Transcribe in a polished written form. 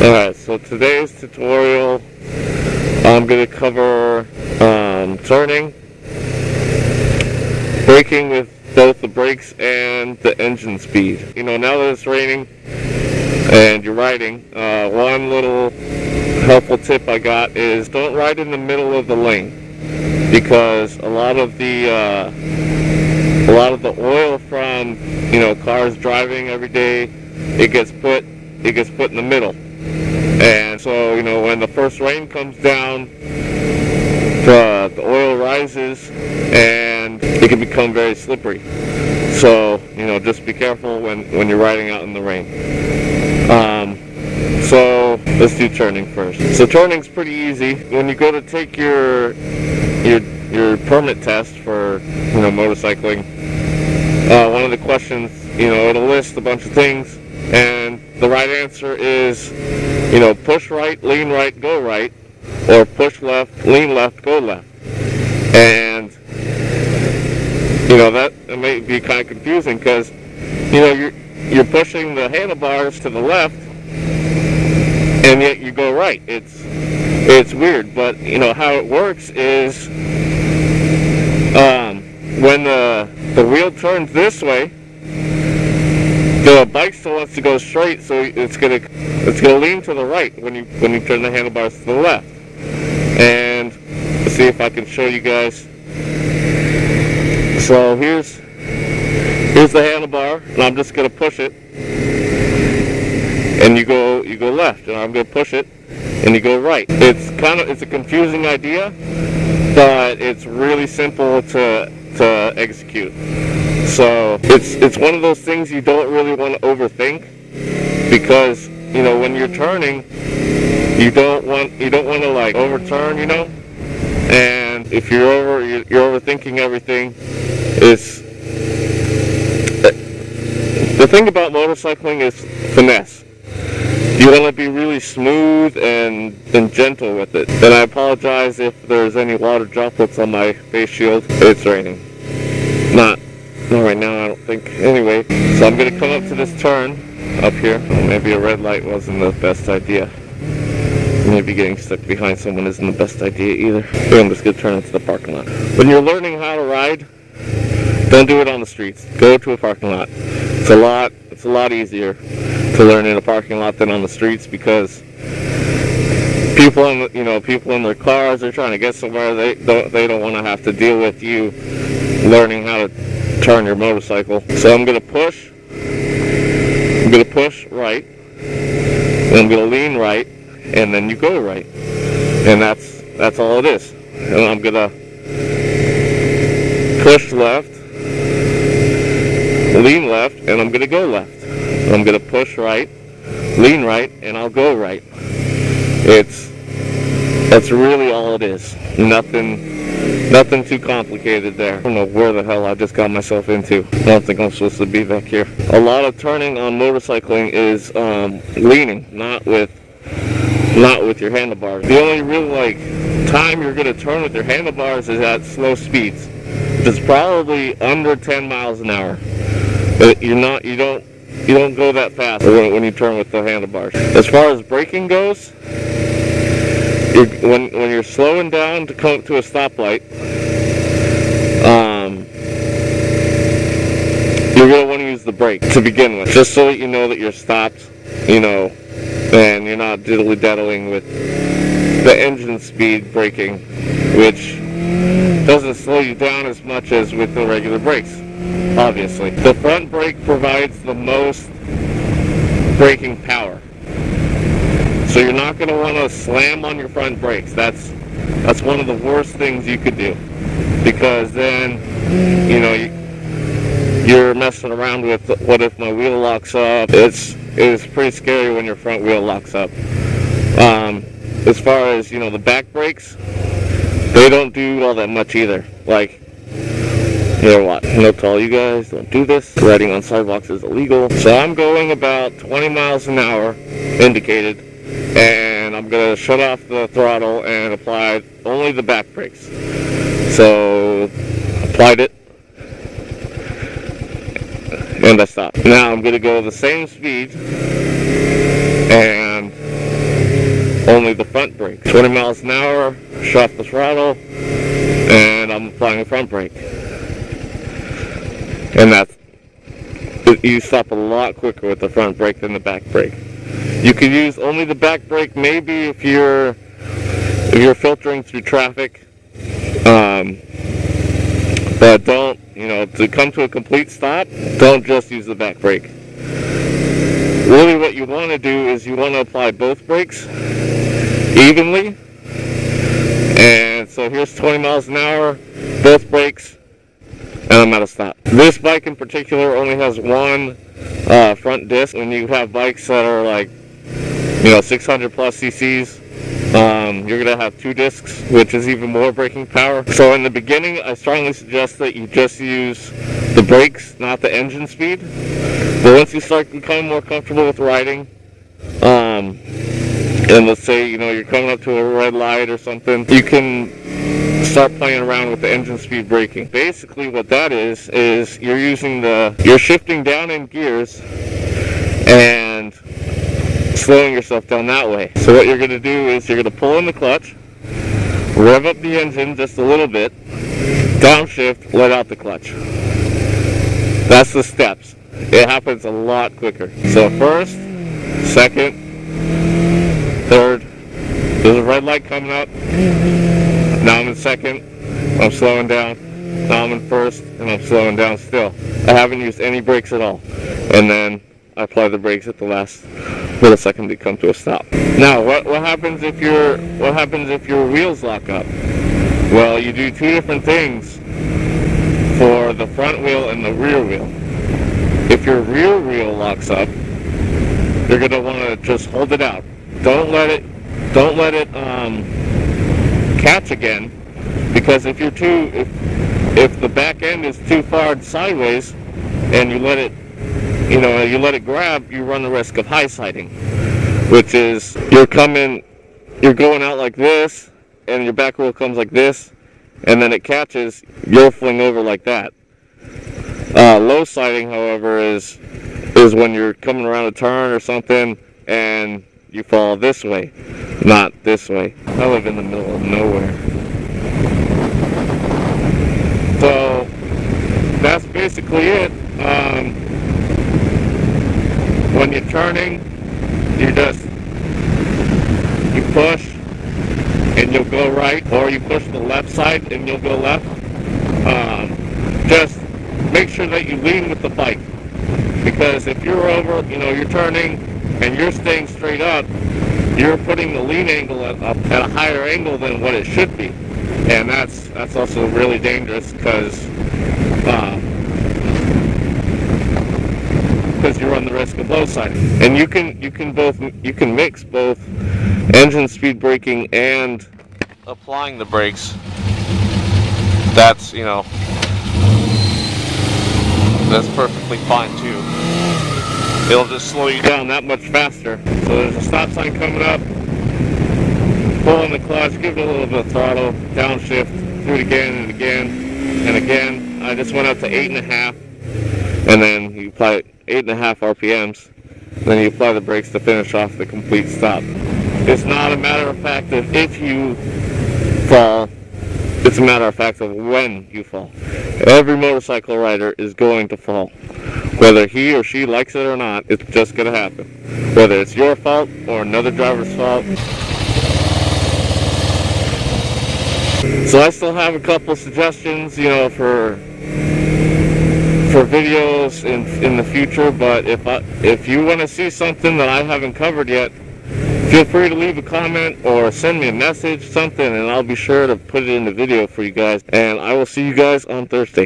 Alright, so today's tutorial, I'm going to cover turning, braking with both the brakes and the engine speed. You know, now that it's raining and you're riding, one little helpful tip I got is don't ride in the middle of the lane, because a lot of the oil from, you know, cars driving every day, it gets put in the middle. And so, you know, when the first rain comes down, the oil rises and it can become very slippery. So, you know, just be careful when you're riding out in the rain. So let's do turning first. So turning's pretty easy. When you go to take your permit test for, you know, motorcycling, one of the questions, you know, it'll list a bunch of things, and the right answer is, you know, push right, lean right, go right, or push left, lean left, go left. And, you know, that may be kind of confusing because, you know, you're pushing the handlebars to the left, and yet you go right. It's weird, but, you know, how it works is when the wheel turns this way, the bike still wants to go straight, so it's gonna lean to the right when you turn the handlebars to the left. And let's see if I can show you guys. So here's the handlebar, and I'm just gonna push it, and you go left, and I'm gonna push it, and you go right. It's a confusing idea, but it's really simple to execute. So it's one of those things you don't really want to overthink, because, you know, when you're turning, you don't want to like overturn, you know. And if you're overthinking everything, the thing about motorcycling is finesse. You want to be really smooth and gentle with it. And I apologize if there's any water droplets on my face shield. It's raining. Not right now, I don't think. Anyway, so I'm going to come up to this turn up here. Maybe a red light wasn't the best idea. Maybe getting stuck behind someone isn't the best idea either. So I'm just going to turn into the parking lot. When you're learning how to ride, don't do it on the streets. Go to a parking lot. It's a lot easier to learn in a parking lot than on the streets, because people in their cars, they're trying to get somewhere. They don't want to have to deal with you learning how to turn your motorcycle. So I'm gonna push right, and I'm gonna lean right, and then you go right, and that's all it is. And I'm gonna push left, lean left, and I'm gonna go left. I'm gonna push right, lean right, and I'll go right. That's really all it is. Nothing too complicated there. I don't know where the hell I just got myself into. I don't think I'm supposed to be back here. A lot of turning on motorcycling is leaning, not with your handlebars. The only real time you're gonna turn with your handlebars is at slow speeds. It's probably under 10 miles an hour. But you don't go that fast when you turn with the handlebars. As far as braking goes, when you're slowing down to come to a stoplight, you're going to want to use the brake to begin with, just so that you know that you're stopped, you know, and you're not diddly-daddling with the engine speed braking, which doesn't slow you down as much as with the regular brakes, obviously. The front brake provides the most braking power. So you're not going to want to slam on your front brakes. That's one of the worst things you could do, because then, you know, you're messing around with what if my wheel locks up. It's pretty scary when your front wheel locks up. As far as, you know, the back brakes, they don't do all that much either. Like, you know what? Note to all you guys, don't do this. Riding on sidewalks is illegal. So I'm going about 20 miles an hour, indicated, and I'm going to shut off the throttle and apply only the back brakes. So, applied it, and I stopped. Now I'm going to go the same speed and only the front brake. 20 miles an hour, shut off the throttle, and I'm applying the front brake. And you stop a lot quicker with the front brake than the back brake. You could use only the back brake maybe if you're filtering through traffic, but don't, to come to a complete stop, don't just use the back brake. Really what you want to do is you want to apply both brakes evenly. And so here's 20 miles an hour, both brakes, and I'm at a stop. This bike in particular only has one front disc. When you have bikes that are like 600 plus cc's, you're going to have two discs, which is even more braking power. So in the beginning, I strongly suggest that you just use the brakes, not the engine speed. But once you start becoming more comfortable with riding, and let's say you're coming up to a red light or something, you can start playing around with the engine speed braking. Basically what that is you're shifting down in gears and slowing yourself down that way. So what you're going to do is you're going to pull in the clutch, rev up the engine just a little bit, downshift, let out the clutch. That's the steps. It happens a lot quicker. So first, second, third, there's a red light coming up. Now I'm in second, I'm slowing down. Now I'm in first, and I'm slowing down still. I haven't used any brakes at all. And then I apply the brakes at the last millisecond to come to a stop. Now, what happens if your wheels lock up? Well, you do two different things for the front wheel and the rear wheel. If your rear wheel locks up, you're going to want to just hold it out. Don't let it catch again, because if the back end is too far sideways and you let it grab, you run the risk of high siding, which is you're going out like this, and your back wheel comes like this, and then it catches, you'll fling over like that. Low siding, however, is when you're coming around a turn or something and you fall this way, not this way. I live in the middle of nowhere. So that's basically it. When you're turning, you push and you'll go right, or you push the left side and you'll go left. Just make sure that you lean with the bike, because if you're over, you're turning and you're staying straight up, you're putting the lean angle at a higher angle than what it should be, and that's also really dangerous because you run the risk of low siding. And you can mix both engine speed braking and applying the brakes. That's that's perfectly fine too. It'll just slow you down that much faster. So there's a stop sign coming up. Pull in the clutch, give it a little bit of throttle, downshift, do it again and again and again. I just went up to 8.5, and then you apply 8.5 RPMs. Then you apply the brakes to finish off the complete stop. It's not a matter of fact of if you fall, it's a matter of fact of when you fall. Every motorcycle rider is going to fall. Whether he or she likes it or not, it's just going to happen. Whether it's your fault or another driver's fault. So I still have a couple suggestions, for videos in the future, but if you want to see something that I haven't covered yet, feel free to leave a comment or send me a message, something, and I'll be sure to put it in the video for you guys. And I will see you guys on Thursday.